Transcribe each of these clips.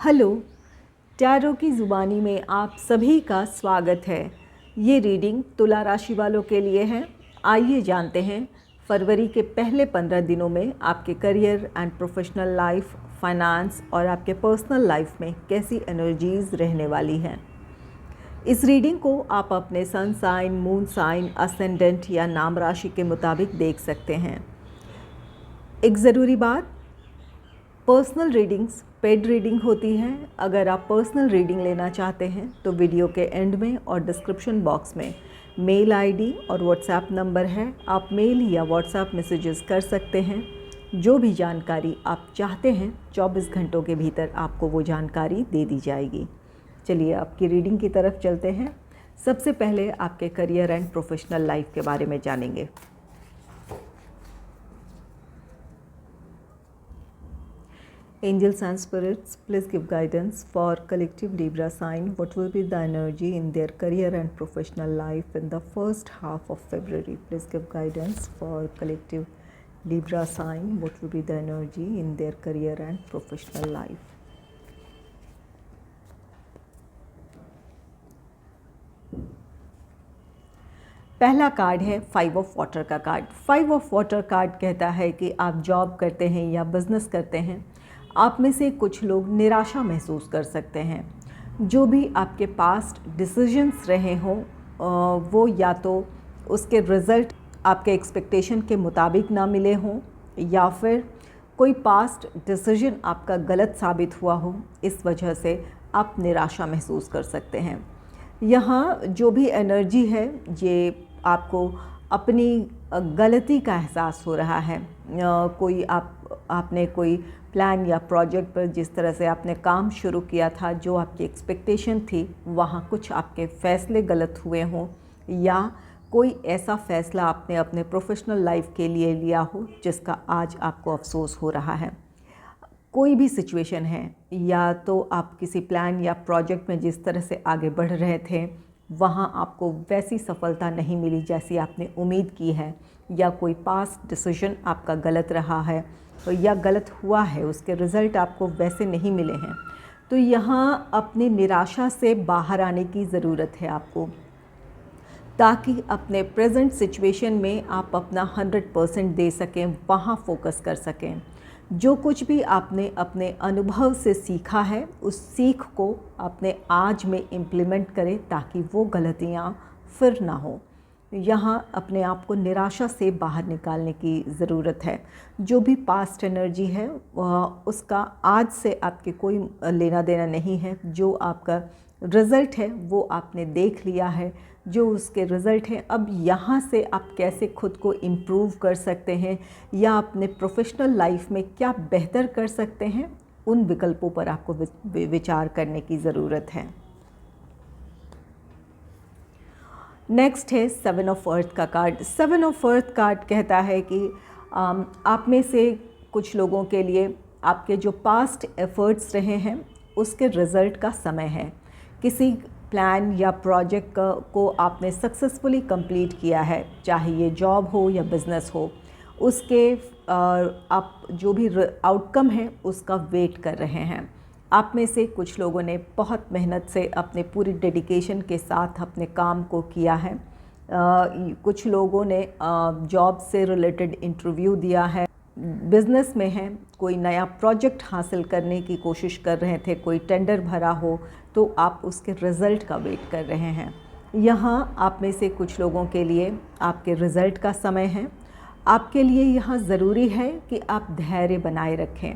Hello, tarot की ज़ुबानी में आप सभी का स्वागत है। ये रीडिंग तुला राशि वालों के लिए है। आइए जानते हैं फरवरी के पहले 15 दिनों में आपके career and professional life, finance और आपके पर्सनल लाइफ में कैसी एनर्जीज़ रहने वाली हैं। इस रीडिंग को आप अपने sun sign, moon sign, ascendant या नाम राशि के मुताबिक देख सकते हैं। एक ज़रूरी बात, पर्सनल रीडिंग्स पेड रीडिंग होती है। अगर आप पर्सनल रीडिंग लेना चाहते हैं तो वीडियो के एंड में और डिस्क्रिप्शन बॉक्स में मेल आईडी और व्हाट्सएप नंबर है। आप मेल या व्हाट्सएप मैसेजेस कर सकते हैं। जो भी जानकारी आप चाहते हैं 24 घंटों के भीतर आपको वो जानकारी दे दी जाएगी। चलिए आपकी रीडिंग की तरफ चलते हैं। सबसे पहले आपके करियर एंड प्रोफेशनल लाइफ के बारे में जानेंगे। Angels and spirits, please give guidance for collective Libra sign. What will be the energy in their career and professional life in the first half of February? Please give guidance for collective Libra sign. What will be the energy in their career and professional life? पहला card है 5 of water का card. 5 of water card कहता है कि आप job करते हैं या बिजनेस करते हैं, आप में से कुछ लोग निराशा महसूस कर सकते हैं। जो भी आपके पास्ट डिसीजंस रहे हों वो या तो उसके रिज़ल्ट आपके एक्सपेक्टेशन के मुताबिक ना मिले हों या फिर कोई पास्ट डिसीजन आपका गलत साबित हुआ हो, इस वजह से आप निराशा महसूस कर सकते हैं। यहाँ जो भी एनर्जी है ये आपको अपनी गलती का एहसास हो रहा है। कोई आपने कोई प्लान या प्रोजेक्ट पर जिस तरह से आपने काम शुरू किया था, जो आपकी एक्सपेक्टेशन थी, वहाँ कुछ आपके फ़ैसले गलत हुए हों या कोई ऐसा फ़ैसला आपने अपने प्रोफेशनल लाइफ के लिए लिया हो जिसका आज आपको अफसोस हो रहा है। कोई भी सिचुएशन है, या तो आप किसी प्लान या प्रोजेक्ट में जिस तरह से आगे बढ़ रहे थे वहाँ आपको वैसी सफलता नहीं मिली जैसी आपने उम्मीद की है, या कोई पास्ट डिसीजन आपका गलत रहा है या गलत हुआ है, उसके रिज़ल्ट आपको वैसे नहीं मिले हैं। तो यहाँ अपनी निराशा से बाहर आने की ज़रूरत है आपको, ताकि अपने प्रेजेंट सिचुएशन में आप अपना 100% दे सकें, वहाँ फोकस कर सकें। जो कुछ भी आपने अपने अनुभव से सीखा है उस सीख को अपने आज में इम्प्लीमेंट करें ताकि वो गलतियाँ फिर ना हो। यहाँ अपने आप को निराशा से बाहर निकालने की ज़रूरत है। जो भी पास्ट एनर्जी है उसका आज से आपके कोई लेना देना नहीं है। जो आपका रिज़ल्ट है वो आपने देख लिया है, जो उसके रिज़ल्ट हैं, अब यहाँ से आप कैसे खुद को इम्प्रूव कर सकते हैं या अपने प्रोफेशनल लाइफ में क्या बेहतर कर सकते हैं, उन विकल्पों पर आपको विचार करने की ज़रूरत है। नेक्स्ट है 7 ऑफ अर्थ का कार्ड। 7 ऑफ अर्थ कार्ड कहता है कि आप में से कुछ लोगों के लिए आपके जो पास्ट एफ़र्ट्स रहे हैं उसके रिज़ल्ट का समय है। किसी प्लान या प्रोजेक्ट को आपने सक्सेसफुली कंप्लीट किया है, चाहे ये जॉब हो या बिज़नेस हो, उसके आप जो भी आउटकम है उसका वेट कर रहे हैं। आप में से कुछ लोगों ने बहुत मेहनत से अपने पूरी डेडिकेशन के साथ अपने काम को किया है। कुछ लोगों ने जॉब से रिलेटेड इंटरव्यू दिया है, बिज़नेस में हैं, कोई नया प्रोजेक्ट हासिल करने की कोशिश कर रहे थे, कोई टेंडर भरा हो तो आप उसके रिज़ल्ट का वेट कर रहे हैं। यहाँ आप में से कुछ लोगों के लिए आपके रिज़ल्ट का समय है। आपके लिए यहाँ ज़रूरी है कि आप धैर्य बनाए रखें।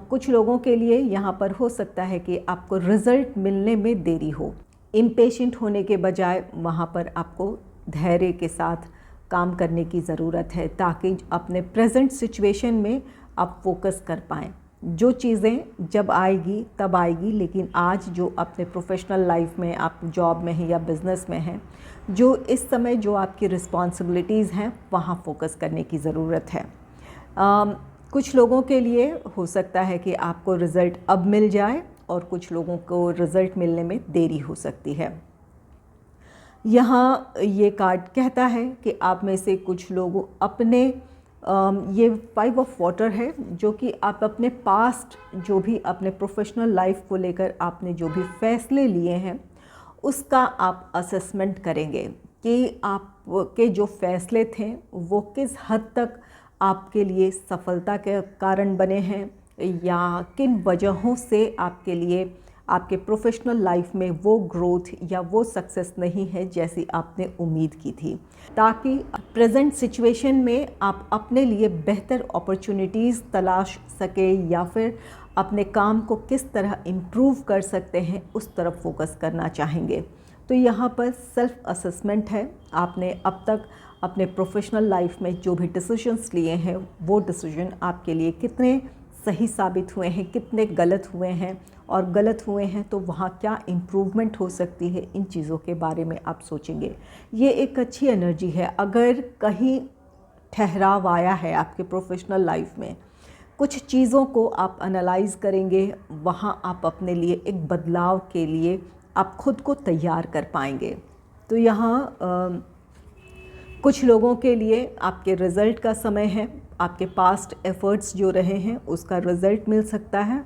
कुछ लोगों के लिए यहाँ पर हो सकता है कि आपको रिज़ल्ट मिलने में देरी हो। इम्पेशेंट होने के बजाय वहाँ पर आपको धैर्य के साथ काम करने की ज़रूरत है ताकि अपने प्रेजेंट सिचुएशन में आप फोकस कर पाएँ। जो चीज़ें जब आएगी तब आएगी, लेकिन आज जो अपने प्रोफेशनल लाइफ में आप जॉब में हैं या बिज़नेस में हैं, जो इस समय जो आपकी रिस्पॉन्सिबिलिटीज़ हैं वहाँ फोकस करने की ज़रूरत है। कुछ लोगों के लिए हो सकता है कि आपको रिज़ल्ट अब मिल जाए और कुछ लोगों को रिज़ल्ट मिलने में देरी हो सकती है। यहाँ ये कार्ड कहता है कि आप में से कुछ लोग अपने ये 5 ऑफ वाटर है, जो कि आप अपने पास्ट जो भी अपने प्रोफेशनल लाइफ को लेकर आपने जो भी फैसले लिए हैं उसका आप असेसमेंट करेंगे कि आपके जो फैसले थे वो किस हद तक आपके लिए सफलता के कारण बने हैं या किन वजहों से आपके लिए आपके प्रोफेशनल लाइफ में वो ग्रोथ या वो सक्सेस नहीं है जैसी आपने उम्मीद की थी, ताकि प्रेजेंट सिचुएशन में आप अपने लिए बेहतर अपॉर्चुनिटीज़ तलाश सके या फिर अपने काम को किस तरह इम्प्रूव कर सकते हैं उस तरफ फोकस करना चाहेंगे। तो यहाँ पर सेल्फ असेसमेंट है, आपने अब तक अपने प्रोफेशनल लाइफ में जो भी डिसीजंस लिए हैं वो डिसीजन आपके लिए कितने सही साबित हुए हैं, कितने गलत हुए हैं, और गलत हुए हैं तो वहाँ क्या इम्प्रूवमेंट हो सकती है, इन चीज़ों के बारे में आप सोचेंगे। ये एक अच्छी एनर्जी है। अगर कहीं ठहराव आया है आपके प्रोफेशनल लाइफ में, कुछ चीज़ों को आप एनालाइज़ करेंगे, वहाँ आप अपने लिए एक बदलाव के लिए आप खुद को तैयार कर पाएंगे। तो यहाँ कुछ लोगों के लिए आपके रिज़ल्ट का समय है, आपके पास्ट एफ़र्ट्स जो रहे हैं उसका रिज़ल्ट मिल सकता है,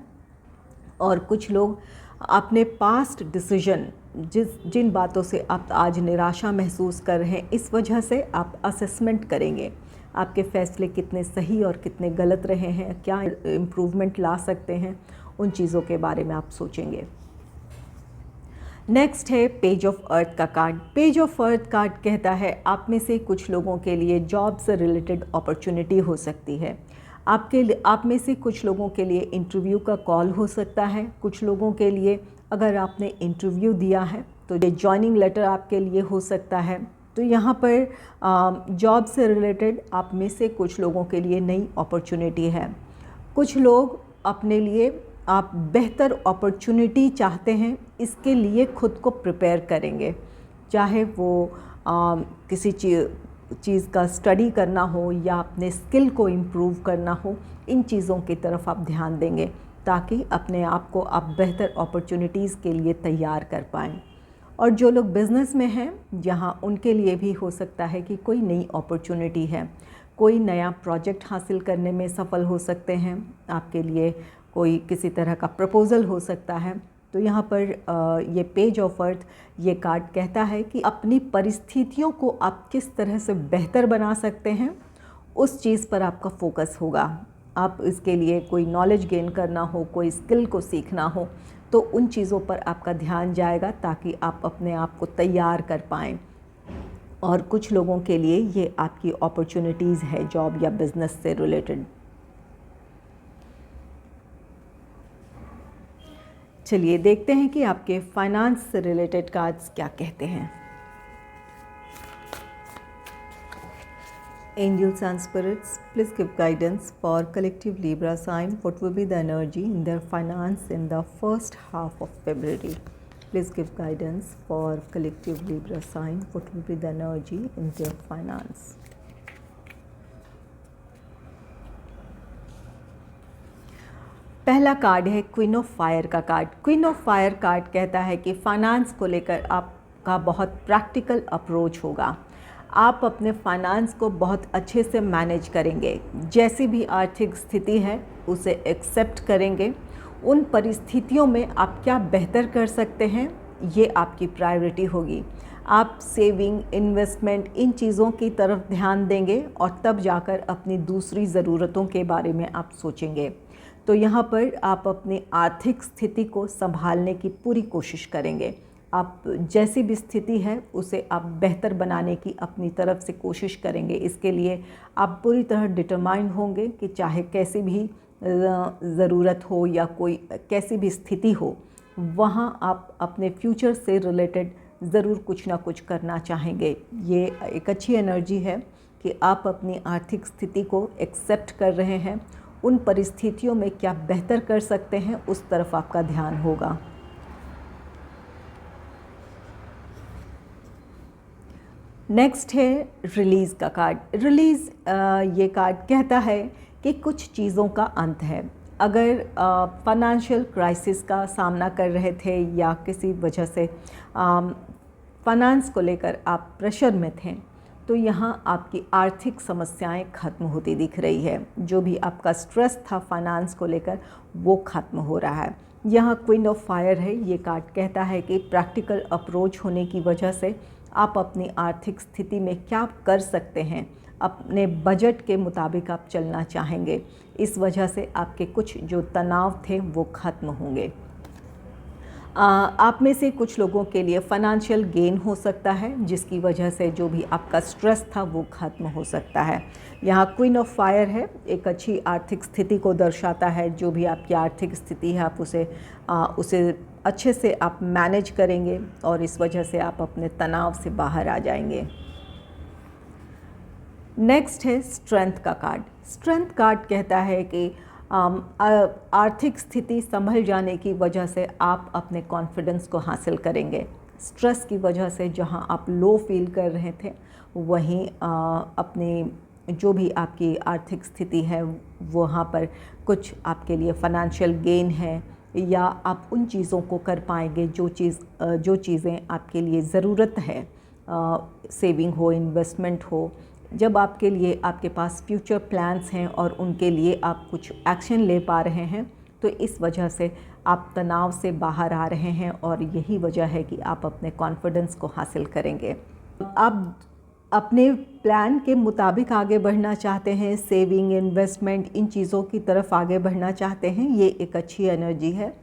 और कुछ लोग अपने पास्ट डिसीजन जिन बातों से आप आज निराशा महसूस कर रहे हैं, इस वजह से आप असेसमेंट करेंगे आपके फ़ैसले कितने सही और कितने गलत रहे हैं, क्या इम्प्रूवमेंट ला सकते हैं, उन चीज़ों के बारे में आप सोचेंगे। नेक्स्ट है पेज ऑफ अर्थ का card. Page of earth card कहता है आप में से कुछ लोगों के लिए जॉब से रिलेटेड अपॉर्चुनिटी हो सकती है, आप में से कुछ लोगों के लिए इंटरव्यू का कॉल हो सकता है, कुछ लोगों के लिए अगर आपने इंटरव्यू दिया है तो ये जॉइनिंग लेटर आपके लिए हो सकता है। तो यहाँ पर जॉब से रिलेटेड आप में से कुछ लोगों के लिए नई अपॉर्चुनिटी है। कुछ लोग अपने लिए आप बेहतर अपॉर्चुनिटी चाहते हैं, इसके लिए खुद को प्रिपेयर करेंगे, चाहे वो किसी चीज़ का स्टडी करना हो या अपने स्किल को इम्प्रूव करना हो, इन चीज़ों की तरफ आप ध्यान देंगे ताकि अपने आप को आप बेहतर अपॉर्चुनिटीज़ के लिए तैयार कर पाएँ। और जो लोग बिज़नेस में हैं, जहाँ उनके लिए भी हो सकता है कि कोई नई अपॉर्चुनिटी है, कोई नया प्रोजेक्ट हासिल करने में सफल हो सकते हैं, आपके लिए कोई किसी तरह का प्रपोज़ल हो सकता है। तो यहाँ पर ये पेज ऑफ अर्थ ये कार्ड कहता है कि अपनी परिस्थितियों को आप किस तरह से बेहतर बना सकते हैं, उस चीज़ पर आपका फोकस होगा। आप इसके लिए कोई नॉलेज गेन करना हो, कोई स्किल को सीखना हो, तो उन चीज़ों पर आपका ध्यान जाएगा ताकि आप अपने आप को तैयार कर पाएँ। और कुछ लोगों के लिए ये आपकी अपॉर्चुनिटीज़ है जॉब या बिज़नेस से रिलेटेड। चलिए देखते हैं कि आपके फाइनेंस से रिलेटेड कार्ड्स क्या कहते हैं। Angels and spirits, please give guidance for collective Libra sign. What will be the energy in their finance in the first half of February? Please give guidance for collective Libra sign. What will be the energy in their finance? पहला card है queen of fire का card. Queen of fire card कहता है कि finance को लेकर आपका बहुत प्रैक्टिकल अप्रोच होगा। आप अपने फाइनेंस को बहुत अच्छे से मैनेज करेंगे, जैसी भी आर्थिक स्थिति है उसे एक्सेप्ट करेंगे। उन परिस्थितियों में आप क्या बेहतर कर सकते हैं, ये आपकी प्रायोरिटी होगी। आप सेविंग, इन्वेस्टमेंट, इन चीज़ों की तरफ ध्यान देंगे और तब जाकर अपनी दूसरी ज़रूरतों के बारे में आप सोचेंगे। तो यहाँ पर आप अपनी आर्थिक स्थिति को संभालने की पूरी कोशिश करेंगे। आप जैसी भी स्थिति है उसे आप बेहतर बनाने की अपनी तरफ से कोशिश करेंगे। इसके लिए आप पूरी तरह डिटरमाइंड होंगे कि चाहे कैसी भी ज़रूरत हो या कोई कैसी भी स्थिति हो, वहाँ आप अपने फ्यूचर से रिलेटेड ज़रूर कुछ ना कुछ करना चाहेंगे। ये एक अच्छी एनर्जी है कि आप अपनी आर्थिक स्थिति को एक्सेप्ट कर रहे हैं। उन परिस्थितियों में क्या बेहतर कर सकते हैं, उस तरफ आपका ध्यान होगा। नेक्स्ट है रिलीज़ का कार्ड। रिलीज़ ये कार्ड कहता है कि कुछ चीज़ों का अंत है। अगर फाइनेंशियल क्राइसिस का सामना कर रहे थे या किसी वजह से फाइनेंस को लेकर आप प्रेशर में थे, तो यहाँ आपकी आर्थिक समस्याएं खत्म होती दिख रही है। जो भी आपका स्ट्रेस था फाइनेंस को लेकर वो खत्म हो रहा है। यहाँ क्वीन ऑफ फायर है। ये कार्ड कहता है कि प्रैक्टिकल अप्रोच होने की वजह से आप अपनी आर्थिक स्थिति में क्या कर सकते हैं, अपने बजट के मुताबिक आप चलना चाहेंगे। इस वजह से आपके कुछ जो तनाव थे वो ख़त्म होंगे। आप में से कुछ लोगों के लिए फ़ाइनेंशियल गेन हो सकता है, जिसकी वजह से जो भी आपका स्ट्रेस था वो ख़त्म हो सकता है। यहाँ क्वीन ऑफ फायर है, एक अच्छी आर्थिक स्थिति को दर्शाता है। जो भी आपकी आर्थिक स्थिति है आप उसे अच्छे से आप मैनेज करेंगे और इस वजह से आप अपने तनाव से बाहर आ जाएंगे। नेक्स्ट है स्ट्रेंथ का कार्ड। स्ट्रेंथ कार्ड कहता है कि आर्थिक स्थिति संभल जाने की वजह से आप अपने कॉन्फिडेंस को हासिल करेंगे। स्ट्रेस की वजह से जहां आप लो फील कर रहे थे वहीं अपने जो भी आपकी आर्थिक स्थिति है वहाँ पर कुछ आपके लिए फ़ाइनेंशियल गेन है, या आप उन चीज़ों को कर पाएंगे जो चीज़ें आपके लिए ज़रूरत है, सेविंग हो, इन्वेस्टमेंट हो। जब आपके लिए आपके पास फ्यूचर प्लान्स हैं और उनके लिए आप कुछ एक्शन ले पा रहे हैं तो इस वजह से आप तनाव से बाहर आ रहे हैं और यही वजह है कि आप अपने कॉन्फिडेंस को हासिल करेंगे। आप अपने प्लान के मुताबिक आगे बढ़ना चाहते हैं, सेविंग, इन्वेस्टमेंट, इन चीज़ों की तरफ आगे बढ़ना चाहते हैं, ये एक अच्छी एनर्जी है।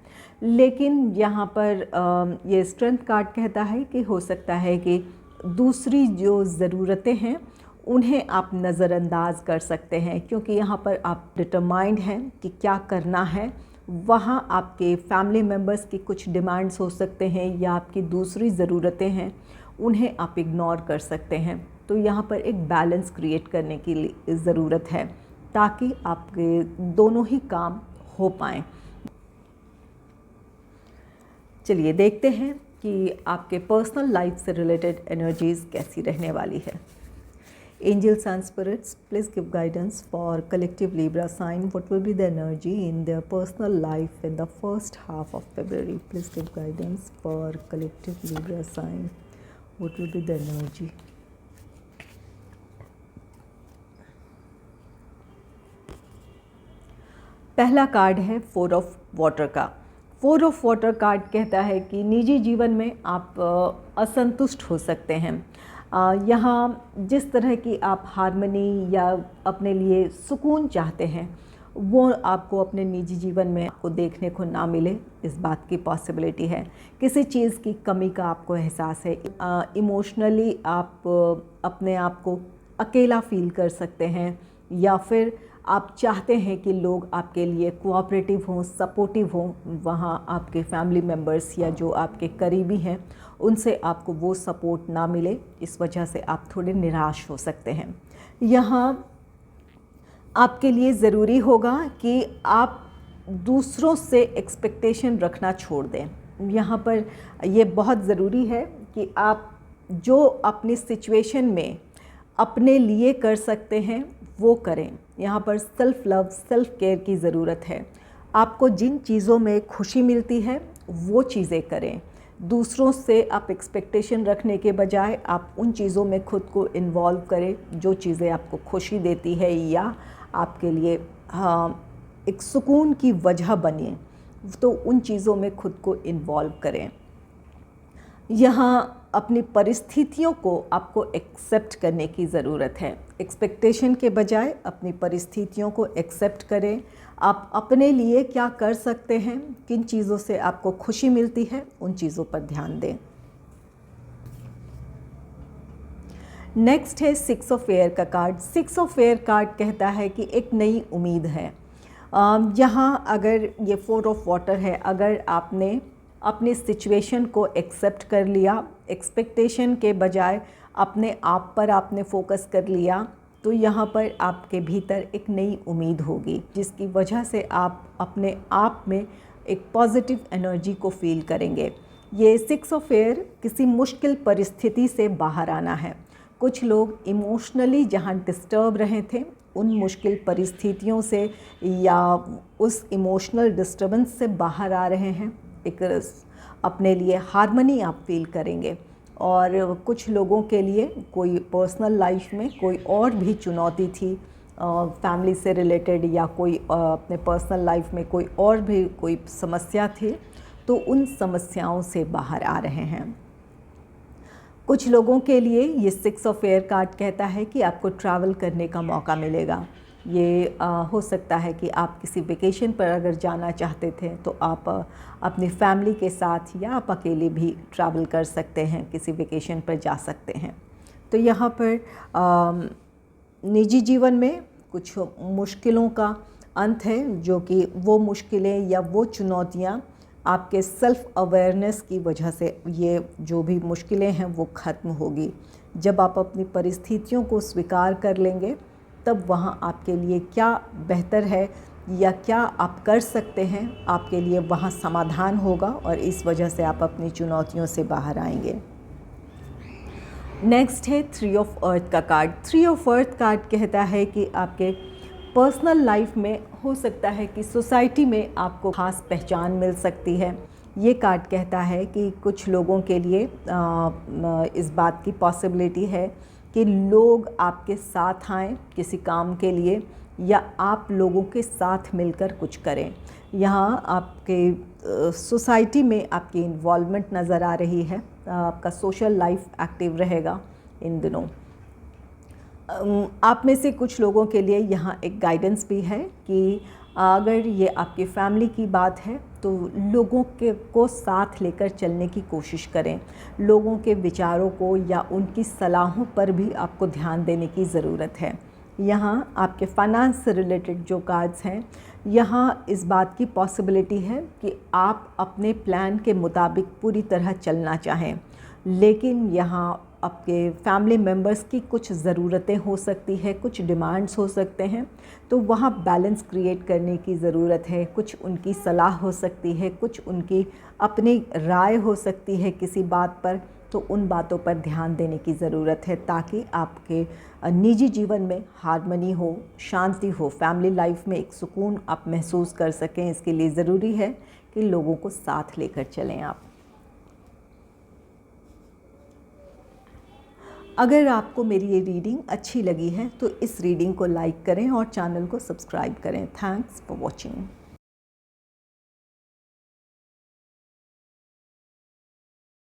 लेकिन यहाँ पर ये स्ट्रेंथ कार्ड कहता है कि हो सकता है कि दूसरी जो ज़रूरतें हैं उन्हें आप नज़रअंदाज कर सकते हैं, क्योंकि यहाँ पर आप डिटरमाइंड हैं कि क्या करना है। वहाँ आपके फैमिली मेम्बर्स की कुछ डिमांड्स हो सकते हैं या आपकी दूसरी ज़रूरतें हैं, उन्हें आप इग्नोर कर सकते हैं। तो यहाँ पर एक बैलेंस क्रिएट करने की ज़रूरत है ताकि आपके दोनों ही काम हो पाएँ। चलिए देखते हैं कि आपके पर्सनल लाइफ से रिलेटेड एनर्जीज़ कैसी रहने वाली है। Angels and spirits, please give guidance for collective Libra sign. What will be the energy in their personal life in the first half of February? Please give guidance for collective Libra sign. What will be the energy? पहला card है 4 of water का। 4 of water card कहता है कि निजी जीवन में आप असंतुष्ट हो सकते हैं। यहाँ जिस तरह की आप हार्मनी या अपने लिए सुकून चाहते हैं वो आपको अपने निजी जीवन में आपको देखने को ना मिले, इस बात की पॉसिबिलिटी है। किसी चीज़ की कमी का आपको एहसास है। इमोशनली आप अपने आप को अकेला फील कर सकते हैं, या फिर आप चाहते हैं कि लोग आपके लिए कोऑपरेटिव हों, सपोर्टिव हों। वहाँ आपके फैमिली मेम्बर्स या जो आपके करीबी हैं उनसे आपको वो सपोर्ट ना मिले, इस वजह से आप थोड़े निराश हो सकते हैं। यहाँ आपके लिए ज़रूरी होगा कि आप दूसरों से एक्सपेक्टेशन रखना छोड़ दें। यहाँ पर ये बहुत ज़रूरी है कि आप जो अपनी सिचुएशन में अपने लिए कर सकते हैं वो करें। यहाँ पर सेल्फ़ लव, सेल्फ़ केयर की ज़रूरत है। आपको जिन चीज़ों में खुशी मिलती है वो चीज़ें करें। दूसरों से आप एक्सपेक्टेशन रखने के बजाय आप उन चीज़ों में खुद को इन्वॉल्व करें जो चीज़ें आपको खुशी देती है या आपके लिए एक सुकून की वजह बने, तो उन चीज़ों में खुद को इन्वॉल्व करें। यहाँ अपनी परिस्थितियों को आपको एक्सेप्ट करने की ज़रूरत है। एक्सपेक्टेशन के बजाय अपनी परिस्थितियों को एक्सेप्ट करें। आप अपने लिए क्या कर सकते हैं, किन चीज़ों से आपको खुशी मिलती है, उन चीज़ों पर ध्यान दें। नेक्स्ट है 6 ऑफ एयर का कार्ड। 6 ऑफ एयर कार्ड कहता है कि एक नई उम्मीद है। यहाँ अगर ये 4 ऑफ वाटर है, अगर आपने अपनी सिचुएशन को एक्सेप्ट कर लिया, एक्सपेक्टेशन के बजाय अपने आप पर आपने फोकस कर लिया, तो यहाँ पर आपके भीतर एक नई उम्मीद होगी जिसकी वजह से आप अपने आप में एक पॉजिटिव एनर्जी को फील करेंगे। ये 6 ऑफ एयर किसी मुश्किल परिस्थिति से बाहर आना है। कुछ लोग इमोशनली जहाँ डिस्टर्ब रहे थे उन मुश्किल परिस्थितियों से या उस इमोशनल डिस्टर्बेंस से बाहर आ रहे हैं। एक अपने लिए हार्मनी आप फील करेंगे। और कुछ लोगों के लिए कोई पर्सनल लाइफ में कोई और भी चुनौती थी, फैमिली से रिलेटेड या कोई अपने पर्सनल लाइफ में कोई और भी कोई समस्या थी, तो उन समस्याओं से बाहर आ रहे हैं। कुछ लोगों के लिए ये 6 ऑफ एयर कार्ड कहता है कि आपको ट्रैवल करने का मौका मिलेगा। ये हो सकता है कि आप किसी वेकेशन पर अगर जाना चाहते थे तो आप अपनी फैमिली के साथ या आप अकेले भी ट्रैवल कर सकते हैं, किसी वेकेशन पर जा सकते हैं। तो यहाँ पर निजी जीवन में कुछ मुश्किलों का अंत है, जो कि वो मुश्किलें या वो चुनौतियाँ आपके सेल्फ़ अवेयरनेस की वजह से, ये जो भी मुश्किलें हैं वो ख़त्म होगी। जब आप अपनी परिस्थितियों को स्वीकार कर लेंगे, तब वहाँ आपके लिए क्या बेहतर है या क्या आप कर सकते हैं, आपके लिए वहाँ समाधान होगा और इस वजह से आप अपनी चुनौतियों से बाहर आएंगे। नेक्स्ट है 3 ऑफ अर्थ का कार्ड। 3 ऑफ अर्थ कार्ड कहता है कि आपके पर्सनल लाइफ में हो सकता है कि सोसाइटी में आपको खास पहचान मिल सकती है। ये कार्ड कहता है कि कुछ लोगों के लिए इस बात की पॉसिबिलिटी है कि लोग आपके साथ आएँ किसी काम के लिए या आप लोगों के साथ मिलकर कुछ करें। यहाँ आपके सोसाइटी में आपकी इन्वॉल्वमेंट नज़र आ रही है, आपका सोशल लाइफ एक्टिव रहेगा इन दिनों। आप में से कुछ लोगों के लिए यहाँ एक गाइडेंस भी है कि अगर ये आपकी फैमिली की बात है तो लोगों को साथ लेकर चलने की कोशिश करें। लोगों के विचारों को या उनकी सलाहों पर भी आपको ध्यान देने की ज़रूरत है। यहाँ आपके फाइनेंस से रिलेटेड जो कार्ड्स हैं, यहाँ इस बात की पॉसिबिलिटी है कि आप अपने प्लान के मुताबिक पूरी तरह चलना चाहें, लेकिन यहाँ आपके फैमिली मेम्बर्स की कुछ ज़रूरतें हो सकती है, कुछ डिमांड्स हो सकते हैं, तो वहाँ बैलेंस क्रिएट करने की ज़रूरत है। कुछ उनकी सलाह हो सकती है, कुछ उनकी अपनी राय हो सकती है किसी बात पर, तो उन बातों पर ध्यान देने की ज़रूरत है ताकि आपके निजी जीवन में हार्मनी हो, शांति हो, फैमिली लाइफ में एक सुकून आप महसूस कर सकें। इसके लिए ज़रूरी है कि लोगों को साथ लेकर चलें आप। अगर आपको मेरी ये रीडिंग अच्छी लगी है तो इस रीडिंग को लाइक करें और चैनल को सब्सक्राइब करें। Thanks for watching.